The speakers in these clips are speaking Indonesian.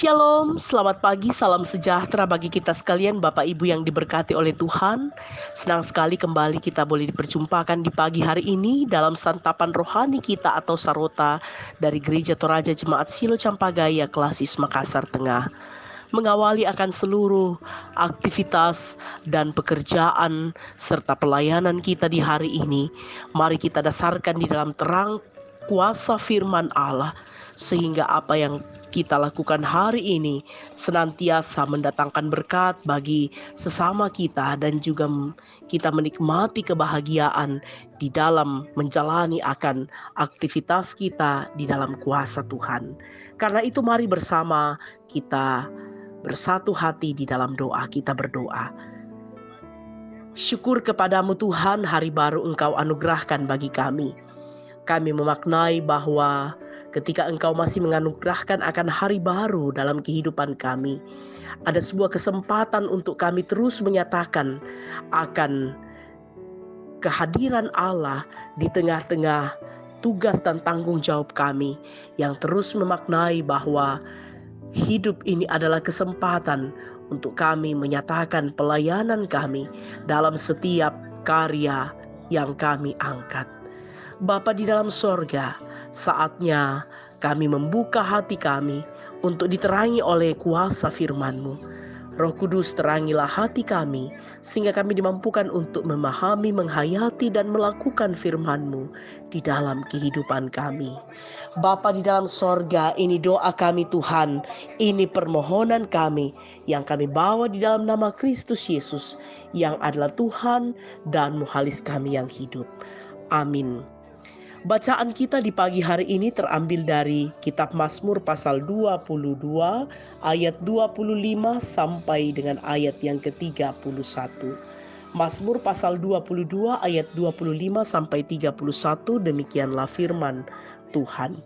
Shalom, selamat pagi, salam sejahtera bagi kita sekalian, Bapak Ibu yang diberkati oleh Tuhan. Senang sekali kembali kita boleh diperjumpakan di pagi hari ini dalam santapan rohani kita atau sarota dari Gereja Toraja Jemaat Silo Campagaya, Klasis Makassar Tengah. Mengawali akan seluruh aktivitas dan pekerjaan serta pelayanan kita di hari ini, mari kita dasarkan di dalam terang kuasa firman Allah, sehingga apa yang kita lakukan hari ini senantiasa mendatangkan berkat bagi sesama kita dan juga kita menikmati kebahagiaan di dalam menjalani akan aktivitas kita di dalam kuasa Tuhan. Karena itu mari bersama kita bersatu hati di dalam doa, kita berdoa. Syukur kepadamu Tuhan, hari baru Engkau anugerahkan bagi kami. Kami memaknai bahwa ketika Engkau masih menganugerahkan akan hari baru dalam kehidupan kami, ada sebuah kesempatan untuk kami terus menyatakan akan kehadiran Allah di tengah-tengah tugas dan tanggung jawab kami, yang terus memaknai bahwa hidup ini adalah kesempatan untuk kami menyatakan pelayanan kami dalam setiap karya yang kami angkat. Bapa di dalam sorga, saatnya kami membuka hati kami untuk diterangi oleh kuasa firman-Mu. Roh Kudus, terangilah hati kami, sehingga kami dimampukan untuk memahami, menghayati, dan melakukan firman-Mu di dalam kehidupan kami. Bapa di dalam sorga, ini doa kami Tuhan, ini permohonan kami yang kami bawa di dalam nama Kristus Yesus, yang adalah Tuhan dan Muhalis kami yang hidup. Amin. Bacaan kita di pagi hari ini terambil dari kitab Mazmur pasal 22 ayat 25 sampai dengan ayat yang ke-31. Mazmur pasal 22 ayat 25 sampai 31, demikianlah firman Tuhan.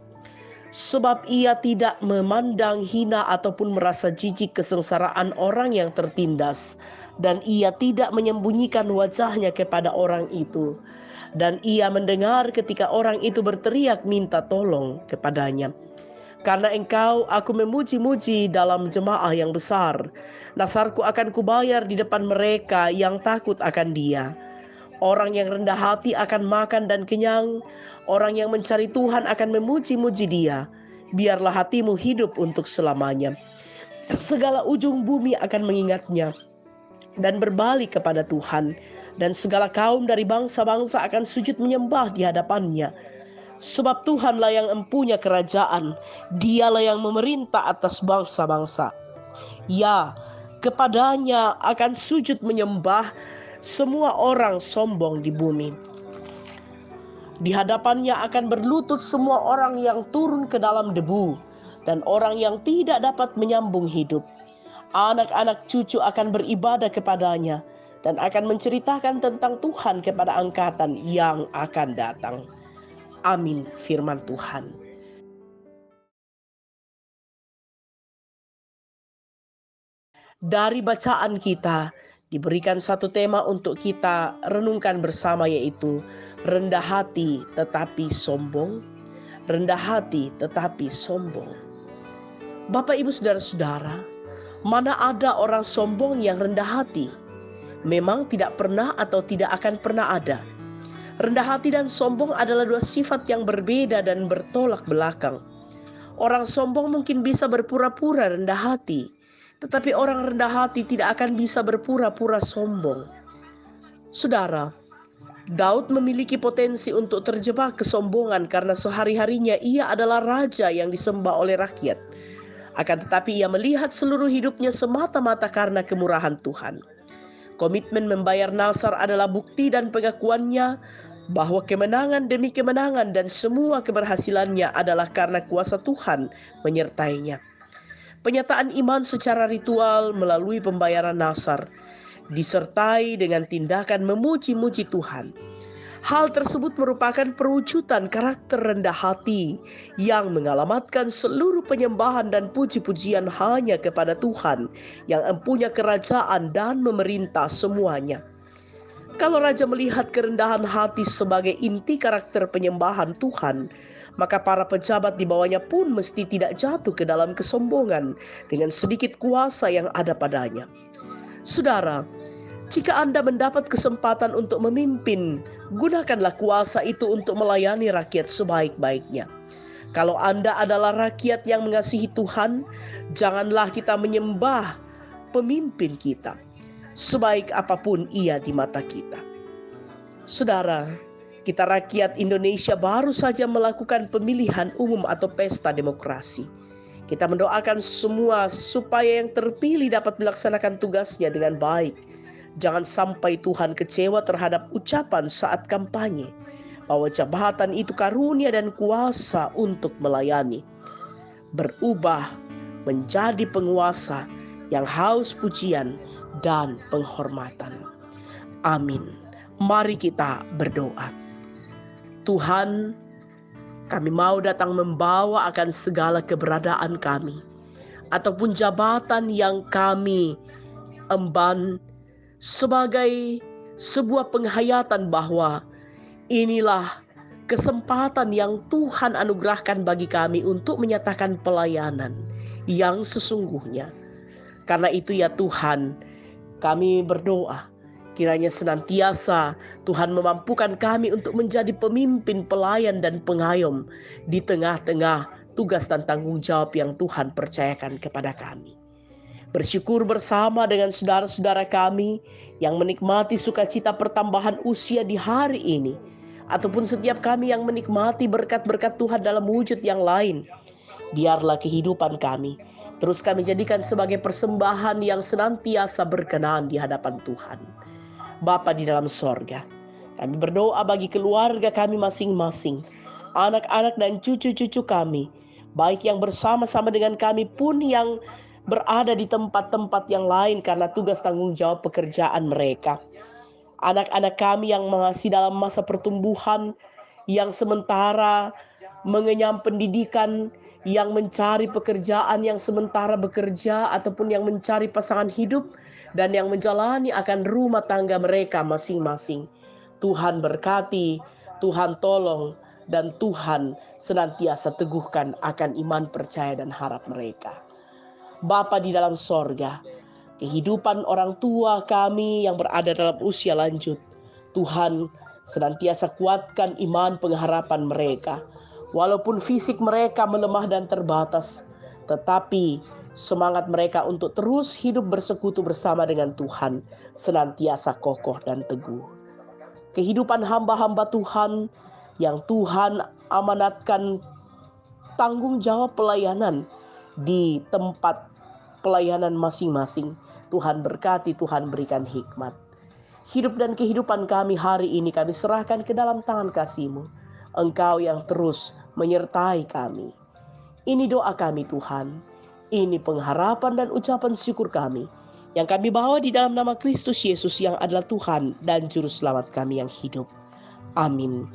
Sebab ia tidak memandang hina ataupun merasa jijik kesengsaraan orang yang tertindas, dan ia tidak menyembunyikan wajahnya kepada orang itu. Dan ia mendengar ketika orang itu berteriak minta tolong kepadanya. Karena Engkau, aku memuji-muji dalam jemaah yang besar. Nasarku akan kubayar di depan mereka yang takut akan Dia. Orang yang rendah hati akan makan dan kenyang. Orang yang mencari Tuhan akan memuji-muji Dia. Biarlah hatimu hidup untuk selamanya. Segala ujung bumi akan mengingatnya dan berbalik kepada Tuhan. Dan segala kaum dari bangsa-bangsa akan sujud menyembah di hadapannya. Sebab Tuhanlah yang empunya kerajaan, Dialah yang memerintah atas bangsa-bangsa. Ya, kepadanya akan sujud menyembah semua orang sombong di bumi. Di hadapannya akan berlutut semua orang yang turun ke dalam debu, dan orang yang tidak dapat menyambung hidup. Anak-anak cucu akan beribadah kepadanya, dan akan menceritakan tentang Tuhan kepada angkatan yang akan datang. Amin, firman Tuhan. Dari bacaan kita diberikan satu tema untuk kita renungkan bersama, yaitu rendah hati tetapi sombong. Rendah hati tetapi sombong. Bapak Ibu saudara-saudara, mana ada orang sombong yang rendah hati? Memang tidak pernah atau tidak akan pernah ada. Rendah hati dan sombong adalah dua sifat yang berbeda dan bertolak belakang. Orang sombong mungkin bisa berpura-pura rendah hati, tetapi orang rendah hati tidak akan bisa berpura-pura sombong. Saudara, Daud memiliki potensi untuk terjebak kesombongan karena sehari-harinya ia adalah raja yang disembah oleh rakyat. Akan tetapi ia melihat seluruh hidupnya semata-mata karena kemurahan Tuhan. Komitmen membayar nasar adalah bukti dan pengakuannya bahwa kemenangan demi kemenangan dan semua keberhasilannya adalah karena kuasa Tuhan menyertainya. Penyataan iman secara ritual melalui pembayaran nasar disertai dengan tindakan memuji-muji Tuhan. Hal tersebut merupakan perwujudan karakter rendah hati yang mengalamatkan seluruh penyembahan dan puji-pujian hanya kepada Tuhan yang empunya kerajaan dan memerintah semuanya. Kalau raja melihat kerendahan hati sebagai inti karakter penyembahan Tuhan, maka para pejabat di bawahnya pun mesti tidak jatuh ke dalam kesombongan dengan sedikit kuasa yang ada padanya. Saudara, jika Anda mendapat kesempatan untuk memimpin, gunakanlah kuasa itu untuk melayani rakyat sebaik-baiknya. Kalau Anda adalah rakyat yang mengasihi Tuhan, janganlah kita menyembah pemimpin kita, sebaik apapun ia di mata kita. Saudara, kita rakyat Indonesia baru saja melakukan pemilihan umum atau pesta demokrasi. Kita mendoakan semua supaya yang terpilih dapat melaksanakan tugasnya dengan baik. Jangan sampai Tuhan kecewa terhadap ucapan saat kampanye bahwa jabatan itu karunia dan kuasa untuk melayani. Berubah menjadi penguasa yang haus pujian dan penghormatan. Amin. Mari kita berdoa. Tuhan, kami mau datang membawa akan segala keberadaan kami ataupun jabatan yang kami emban sebagai sebuah penghayatan bahwa inilah kesempatan yang Tuhan anugerahkan bagi kami untuk menyatakan pelayanan yang sesungguhnya. Karena itu ya Tuhan, kami berdoa kiranya senantiasa Tuhan memampukan kami untuk menjadi pemimpin, pelayan dan pengayom di tengah-tengah tugas dan tanggung jawab yang Tuhan percayakan kepada kami. Bersyukur bersama dengan saudara-saudara kami yang menikmati sukacita pertambahan usia di hari ini, ataupun setiap kami yang menikmati berkat-berkat Tuhan dalam wujud yang lain. Biarlah kehidupan kami terus kami jadikan sebagai persembahan yang senantiasa berkenan di hadapan Tuhan. Bapa di dalam sorga, kami berdoa bagi keluarga kami masing-masing, anak-anak dan cucu-cucu kami, baik yang bersama-sama dengan kami pun yang berada di tempat-tempat yang lain karena tugas tanggung jawab pekerjaan mereka. Anak-anak kami yang masih dalam masa pertumbuhan, yang sementara mengenyam pendidikan, yang mencari pekerjaan, yang sementara bekerja ataupun yang mencari pasangan hidup, dan yang menjalani akan rumah tangga mereka masing-masing. Tuhan berkati, Tuhan tolong, dan Tuhan senantiasa teguhkan akan iman, percaya, dan harap mereka. Bapa di dalam sorga, kehidupan orang tua kami yang berada dalam usia lanjut, Tuhan senantiasa kuatkan iman pengharapan mereka. Walaupun fisik mereka melemah dan terbatas, tetapi semangat mereka untuk terus hidup bersekutu bersama dengan Tuhan senantiasa kokoh dan teguh. Kehidupan hamba-hamba Tuhan yang Tuhan amanatkan tanggung jawab pelayanan di tempat pelayanan masing-masing, Tuhan berkati, Tuhan berikan hikmat. Hidup dan kehidupan kami hari ini kami serahkan ke dalam tangan kasih-Mu. Engkau yang terus menyertai kami. Ini doa kami Tuhan. Ini pengharapan dan ucapan syukur kami yang kami bawa di dalam nama Kristus Yesus yang adalah Tuhan dan Juru Selamat kami yang hidup. Amin.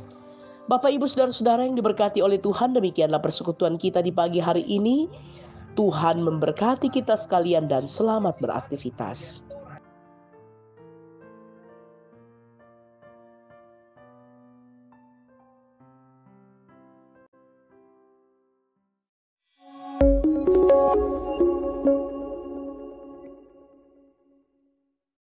Bapak, Ibu, Saudara-saudara yang diberkati oleh Tuhan, demikianlah persekutuan kita di pagi hari ini. Tuhan memberkati kita sekalian dan selamat beraktivitas.